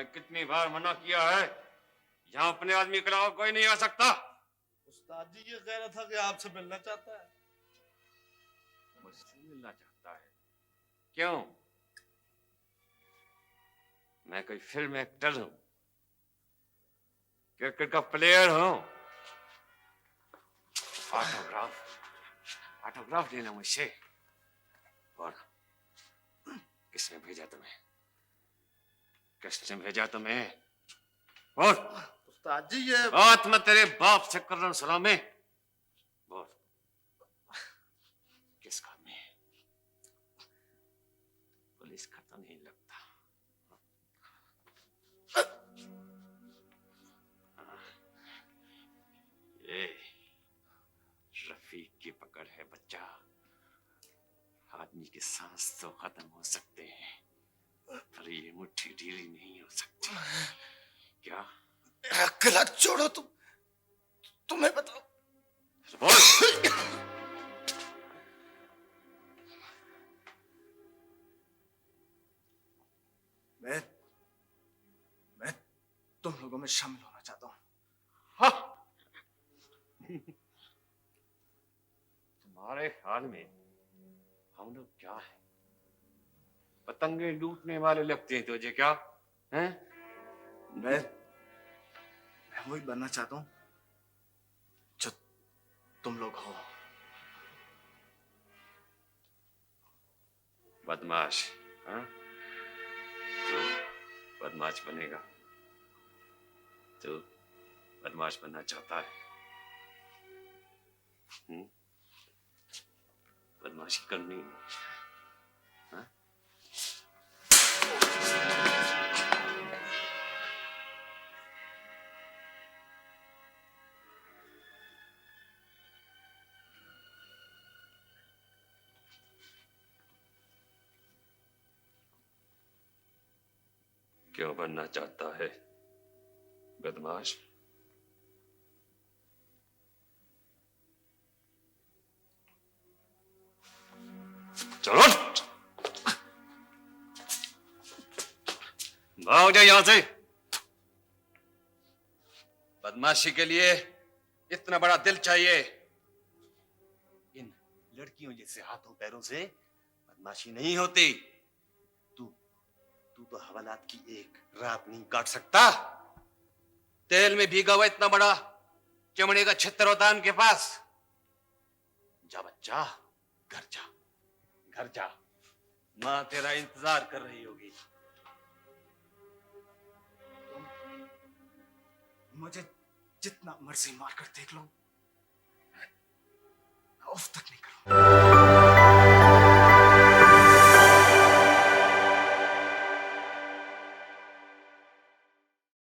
मैं कितनी बार मना किया है, यहाँ अपने आदमी के अलावा कोई नहीं आ सकता। उस्ताद जी ये कह रहा था कि आपसे मिलना चाहता है। मुझसे मिलना चाहता है? क्यों? मैं कोई फिल्म एक्टर हूं? क्रिकेट का प्लेयर हूं? ऑटोग्राफ लेना मुझसे। और किसने भेजा तुम्हें? किसने भेजा तुम्हें? और उस्ताद जी ये बात मैं तेरे बाप से कर रहा हूं सलामी। बोल, किस काम में? पुलिस का तो नहीं लगता। ये रफीक की पकड़ है बच्चा। आदमी की सांस तो खत्म हो सकते हैं, पर ये मुट्ठी ढीली नहीं हो सकती। क्या? मेरा गला छोड़ो, तुम्हें बताओ। बोल। मैं तुम लोगों में शामिल होना चाहता हूँ। हाँ। तुम्हारे ख्याल में हम लोग क्या है? पतंगे लूटने वाले लगते हैं तुझे क्या? हैं? मैं वही बनना चाहता हूँ जो तुम लोग हो। बदमाश? हाँ? तू बदमाश बनेगा? तू बदमाश बनना चाहता है? बदमाशी करनी है? हाँ? क्यों बनना चाहता है बदमाश? चलो भाग जा यहां से। बदमाशी के लिए इतना बड़ा दिल चाहिए? इन लड़कियों जैसे हाथों पैरों से बदमाशी नहीं होती। तू तो हवालात की एक रात नहीं काट सकता। तेल में भीगा हुआ इतना बड़ा चमड़े का छितर होता है उनके पास। जा बच्चा, घर जा, घर जा। माँ तेरा इंतजार कर रही होगी। मुझे जितना मर्जी मार कर देख लो, मैं उफ तक नहीं करूंगा।